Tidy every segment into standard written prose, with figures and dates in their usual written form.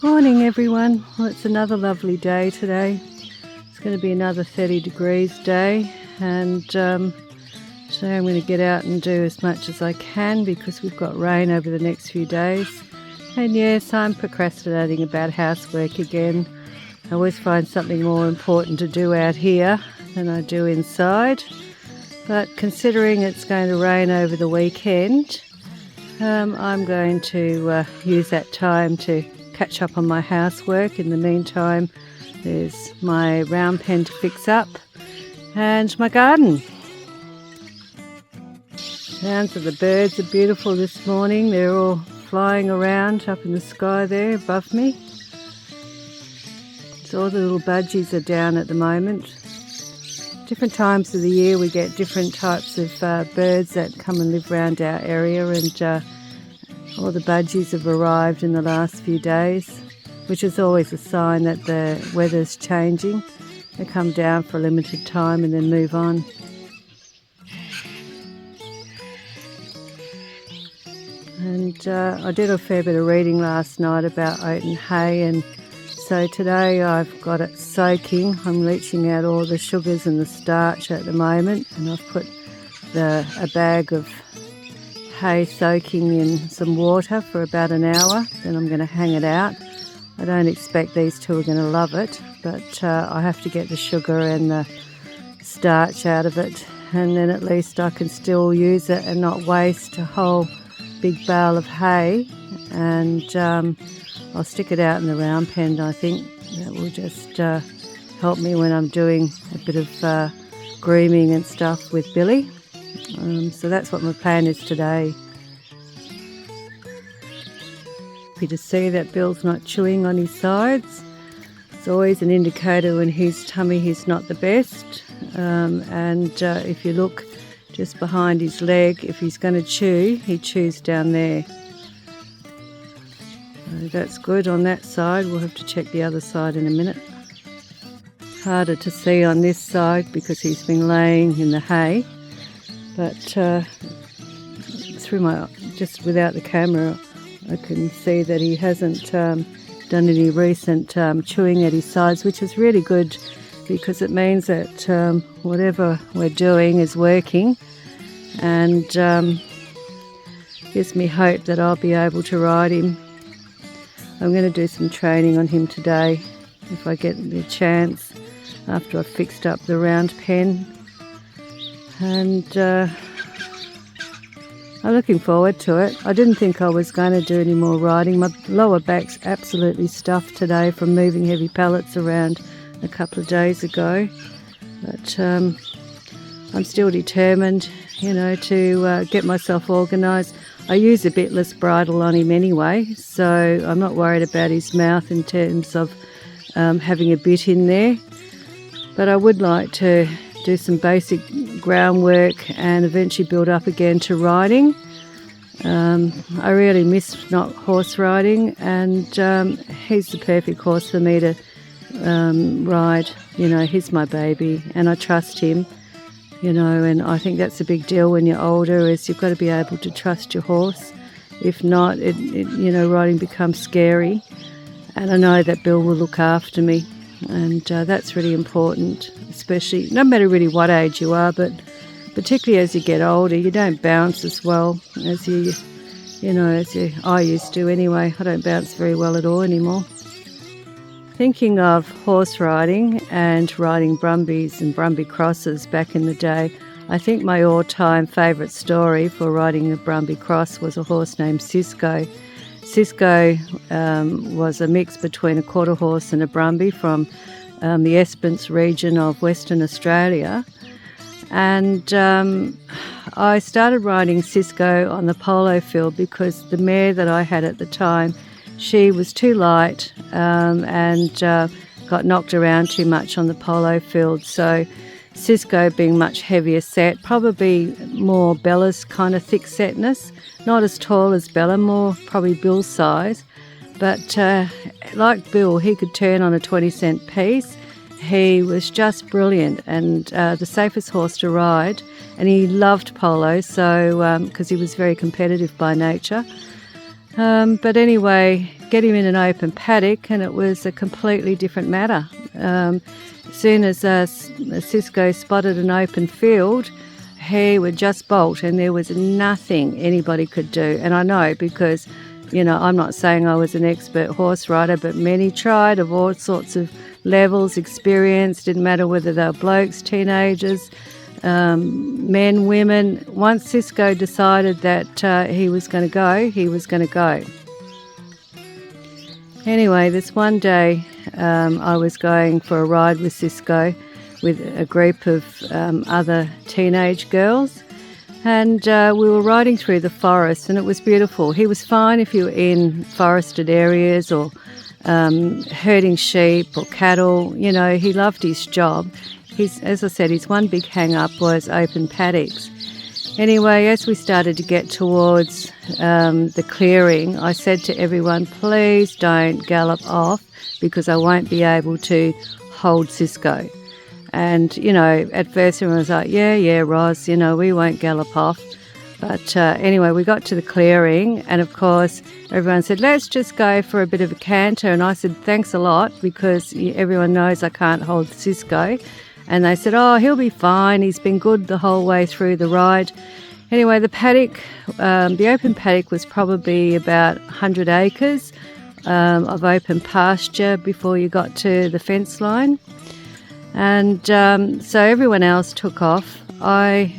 Morning everyone. Well, it's another lovely day today. It's going to be another 30 degrees day, and today I'm going to get out and do as much as I can because we've got rain over the next few days. And yes, I'm procrastinating about housework again. I always find something more important to do out here than I do inside. But considering it's going to rain over the weekend, I'm going to use that time to catch up on my housework. In the meantime, there's my round pen to fix up and my garden. Sounds of the birds are beautiful this morning. They're all flying around up in the sky there above me. So all the little budgies are down at the moment. Different times of the year we get different types of birds that come and live around our area, and all the budgies have arrived in the last few days, which is always a sign that the weather's changing. They come down for a limited time and then move on. And I did a fair bit of reading last night about oat and hay, and so today I've got it soaking. I'm leaching out all the sugars and the starch at the moment, and I've put a bag of hay soaking in some water for about an hour. Then I'm going to hang it out. I don't expect these two are going to love it, but I have to get the sugar and the starch out of it, and then at least I can still use it and not waste a whole big bale of hay. And I'll stick it out in the round pen. I think that will just help me when I'm doing a bit of grooming and stuff with Billy. So that's what my plan is today. Happy to see that Bill's not chewing on his sides. It's always an indicator when his tummy is not the best. And if you look just behind his leg, if he's going to chew, he chews down there. So that's good on that side. We'll have to check the other side in a minute. Harder to see on this side because he's been laying in the hay. But just without the camera, I can see that he hasn't done any recent chewing at his sides, which is really good because it means that whatever we're doing is working, and gives me hope that I'll be able to ride him. I'm going to do some training on him today if I get the chance after I've fixed up the round pen. And I'm looking forward to it. I didn't think I was going to do any more riding. My lower back's absolutely stuffed today from moving heavy pallets around a couple of days ago. But I'm still determined, to get myself organised. I use a bitless bridle on him anyway, so I'm not worried about his mouth in terms of having a bit in there. But I would like to do some basic groundwork and eventually build up again to riding. I really miss not horse riding, and he's the perfect horse for me to ride. He's my baby and I trust him, and I think that's a big deal when you're older, is you've got to be able to trust your horse. If not, riding becomes scary, and I know that Bill will look after me. And that's really important, especially no matter really what age you are, but particularly as you get older, you don't bounce as well as I used to anyway. I don't bounce very well at all anymore. Thinking of horse riding and riding brumbies and brumbie crosses back in the day, I think my all-time favourite story for riding a brumbie cross was a horse named Cisco. Cisco was a mix between a quarter horse and a brumbie from the Esperance region of Western Australia. And I started riding Cisco on the polo field because the mare that I had at the time, she was too light and got knocked around too much on the polo field. So Cisco being much heavier set, probably more Bella's kind of thick setness, not as tall as Bella, more probably Bill's size. But like Bill, he could turn on a 20-cent piece. He was just brilliant and the safest horse to ride. And he loved polo, so because he was very competitive by nature. But anyway, get him in an open paddock, and it was a completely different matter. As soon as Cisco spotted an open field, he would just bolt, and there was nothing anybody could do. And I know because, I'm not saying I was an expert horse rider, but many tried of all sorts of levels, experience, didn't matter whether they were blokes, teenagers, men, women. Once Cisco decided that he was going to go, he was going to go. Anyway, this one day I was going for a ride with Cisco with a group of other teenage girls, and we were riding through the forest, and it was beautiful. He was fine if you were in forested areas or herding sheep or cattle. He loved his job. As I said, his one big hang-up was open paddocks. Anyway, as we started to get towards the clearing, I said to everyone, please don't gallop off because I won't be able to hold Cisco. And, at first everyone was like, yeah, Roz, we won't gallop off. But anyway, we got to the clearing, and of course, everyone said, let's just go for a bit of a canter. And I said, thanks a lot, because everyone knows I can't hold Cisco. And they said, oh, he'll be fine. He's been good the whole way through the ride. Anyway, the paddock, the open paddock was probably about 100 acres of open pasture before you got to the fence line. And so everyone else took off. I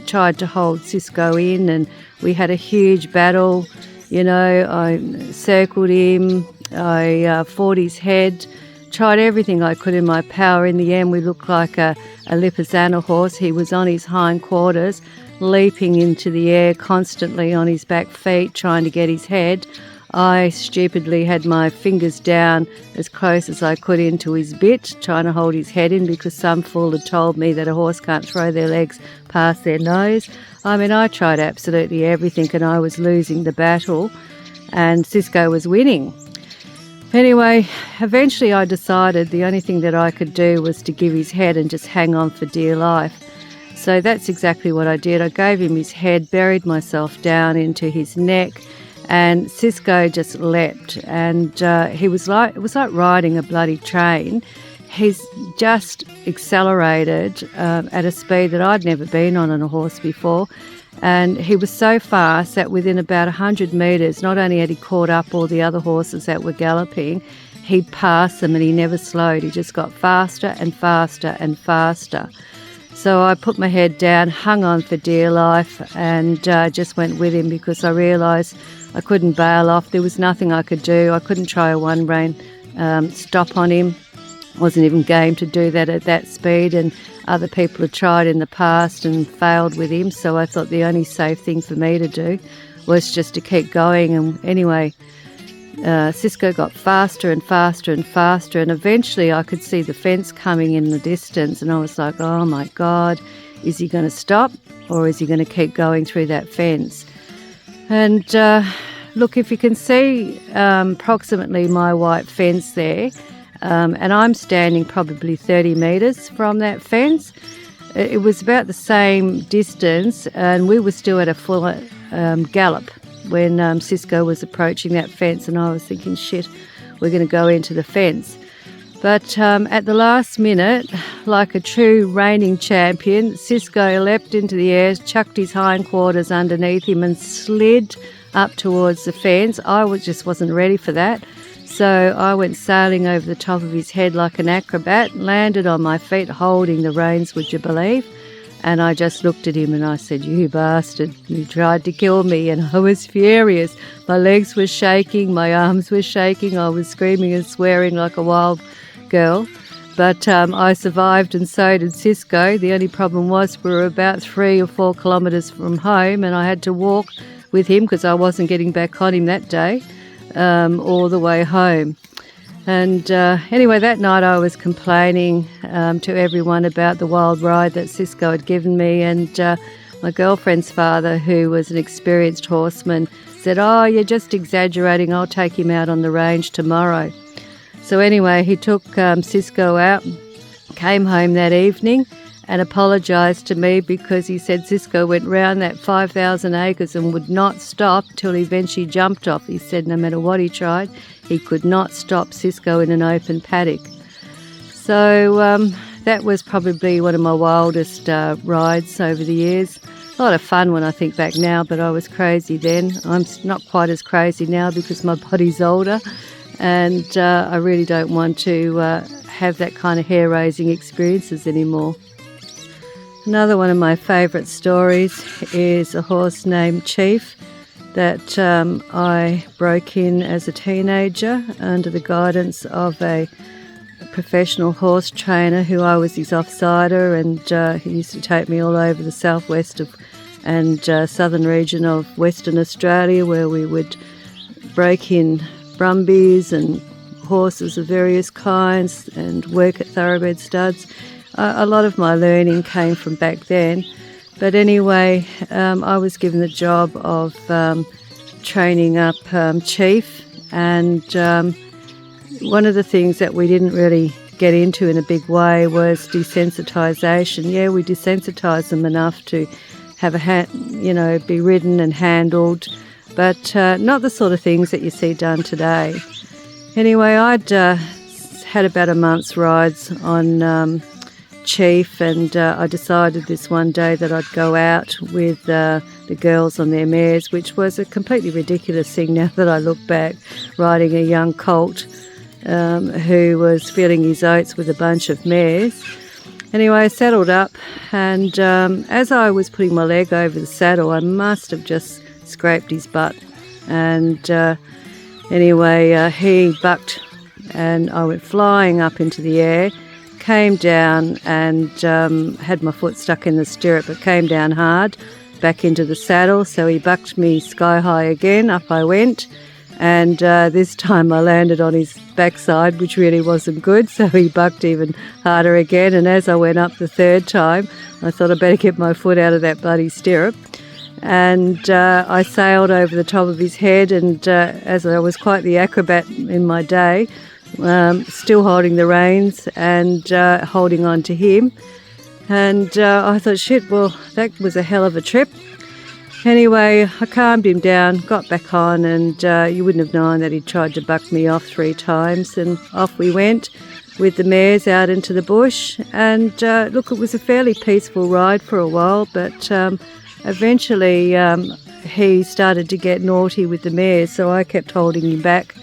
tried to hold Cisco in, and we had a huge battle. I circled him, I fought his head, tried everything I could in my power. In the end, we looked like a Lipizzaner horse. He was on his hindquarters, leaping into the air constantly on his back feet, trying to get his head. I stupidly had my fingers down as close as I could into his bit, trying to hold his head in, because some fool had told me that a horse can't throw their legs past their nose. I tried absolutely everything, and I was losing the battle, and Cisco was winning. Anyway, eventually I decided the only thing that I could do was to give his head and just hang on for dear life. So that's exactly what I did. I gave him his head, buried myself down into his neck, and Cisco just leapt, and it was like riding a bloody train. He's just accelerated at a speed that I'd never been on a horse before, and he was so fast that within about 100 metres, not only had he caught up all the other horses that were galloping, he passed them, and he never slowed. He just got faster and faster and faster. So I put my head down, hung on for dear life, and just went with him, because I realised I couldn't bail off. There was nothing I could do. I couldn't try a one-rein stop on him. Wasn't even game to do that at that speed, and other people had tried in the past and failed with him. So I thought the only safe thing for me to do was just to keep going. And anyway, Cisco got faster and faster and faster, and eventually I could see the fence coming in the distance, and I was like, oh my God, is he going to stop, or is he going to keep going through that fence? And look, if you can see approximately my white fence there, and I'm standing probably 30 metres from that fence, it was about the same distance, and we were still at a full gallop when Cisco was approaching that fence, and I was thinking, shit, we're going to go into the fence. But at the last minute, like a true reigning champion, Cisco leapt into the air, chucked his hindquarters underneath him and slid up towards the fence. I just wasn't ready for that. So I went sailing over the top of his head like an acrobat, landed on my feet holding the reins, would you believe? And I just looked at him and I said, you bastard, you tried to kill me. And I was furious. My legs were shaking, my arms were shaking. I was screaming and swearing like a wild girl. But I survived, and so did Cisco. The only problem was we were about 3 or 4 kilometres from home, and I had to walk with him because I wasn't getting back on him that day all the way home. And anyway, that night I was complaining to everyone about the wild ride that Cisco had given me, and my girlfriend's father, who was an experienced horseman, said, oh, you're just exaggerating, I'll take him out on the range tomorrow. So anyway, he took Cisco out, came home that evening, and apologised to me because he said Cisco went round that 5,000 acres and would not stop till he eventually jumped off. He said no matter what he tried, he could not stop Cisco in an open paddock. So that was probably one of my wildest rides over the years. A lot of fun when I think back now, but I was crazy then. I'm not quite as crazy now because my body's older, and I really don't want to have that kind of hair-raising experiences anymore. Another one of my favourite stories is a horse named Chief that I broke in as a teenager under the guidance of a professional horse trainer who I was his off-sider, and he used to take me all over the southwest and southern region of Western Australia, where we would break in brumbies and horses of various kinds and work at thoroughbred studs. A lot of my learning came from back then. But anyway, I was given the job of training up Chief, and one of the things that we didn't really get into in a big way was desensitisation. Yeah, we desensitised them enough to have be ridden and handled, but not the sort of things that you see done today. Anyway, I'd had about a month's rides on Chief, and I decided this one day that I'd go out with the girls on their mares, which was a completely ridiculous thing now that I look back, riding a young colt who was feeling his oats with a bunch of mares. Anyway, I saddled up, and as I was putting my leg over the saddle, I must have just scraped his butt. And anyway, he bucked, and I went flying up into the air, came down and had my foot stuck in the stirrup, but came down hard back into the saddle. So he bucked me sky high again, up I went. And this time I landed on his backside, which really wasn't good, so he bucked even harder again. And as I went up the third time, I thought I'd better get my foot out of that bloody stirrup. And I sailed over the top of his head, and as I was quite the acrobat in my day, still holding the reins and holding on to him. And I thought, shit, well, that was a hell of a trip. Anyway, I calmed him down, got back on, and you wouldn't have known that he tried to buck me off 3 times. And off we went with the mares out into the bush. And look, it was a fairly peaceful ride for a while, but eventually he started to get naughty with the mares, so I kept holding him back,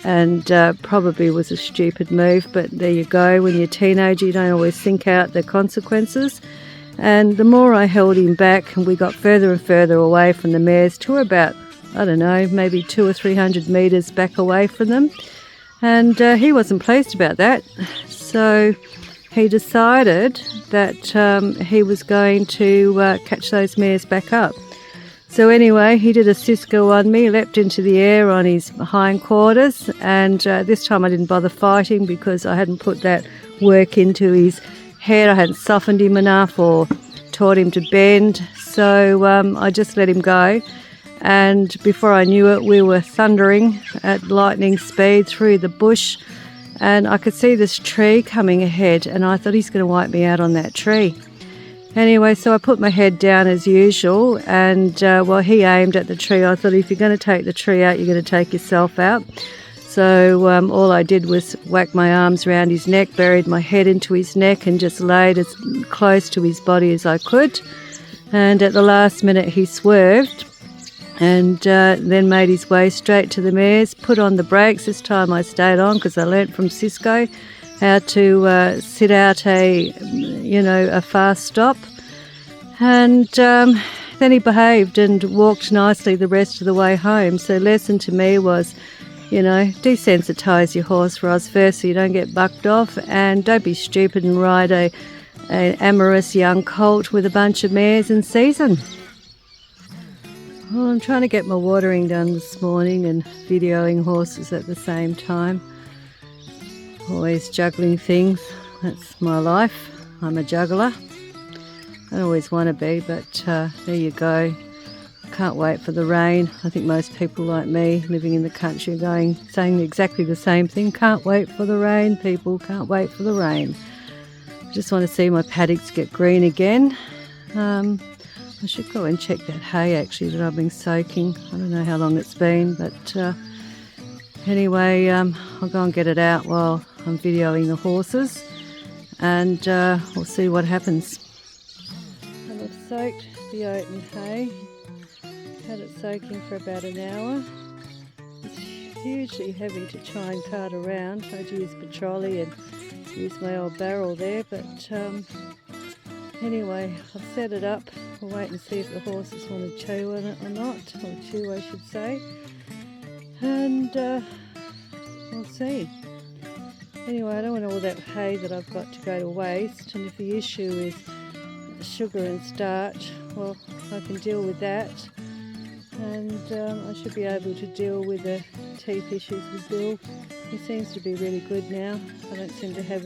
and probably was a stupid move, but there you go. When you're a teenager, you don't always think out the consequences. And the more I held him back, and we got further and further away from the mares to about, I don't know, maybe 200 or 300 metres back away from them. And he wasn't pleased about that. So he decided that he was going to catch those mares back up. So anyway, he did a Cisco on me, leapt into the air on his hindquarters, and this time I didn't bother fighting because I hadn't put that work into his head. I hadn't softened him enough or taught him to bend, so I just let him go. And before I knew it, we were thundering at lightning speed through the bush, and I could see this tree coming ahead, and I thought, he's going to wipe me out on that tree. Anyway, so I put my head down as usual, and while he aimed at the tree, I thought, if you're going to take the tree out, you're going to take yourself out. So all I did was whack my arms around his neck, buried my head into his neck, and just laid as close to his body as I could. And at the last minute, he swerved and then made his way straight to the mares, put on the brakes. This time I stayed on because I learnt from Cisco how to sit out a fast stop. And then he behaved and walked nicely the rest of the way home. So lesson to me was, desensitise your horse, Ros, first so you don't get bucked off, and don't be stupid and ride an amorous young colt with a bunch of mares in season. Well, I'm trying to get my watering done this morning and videoing horses at the same time. Always juggling things. That's my life. I'm a juggler. I don't always want to be, but there you go. Can't wait for the rain. I think most people like me living in the country are saying exactly the same thing. Can't wait for the rain, people. Can't wait for the rain. I just want to see my paddocks get green again. I should go and check that hay actually that I've been soaking. I don't know how long it's been, but anyway, I'll go and get it out while I'm videoing the horses, and we'll see what happens. And I've soaked the oat and hay, had it soaking for about an hour. It's hugely heavy to try and cart around. I had to use my trolley and use my old barrel there, but anyway, I've set it up. We'll wait and see if the horses want to chew on it or not, or chew I should say, and we'll see. Anyway, I don't want all that hay that I've got to go to waste, and if the issue is sugar and starch, well, I can deal with that, and I should be able to deal with the teeth issues with Bill. He seems to be really good now. I don't seem to have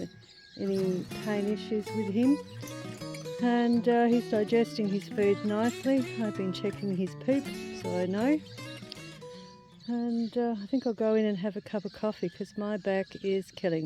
any pain issues with him, and he's digesting his food nicely. I've been checking his poop, so I know. And I think I'll go in and have a cup of coffee because my back is killing me.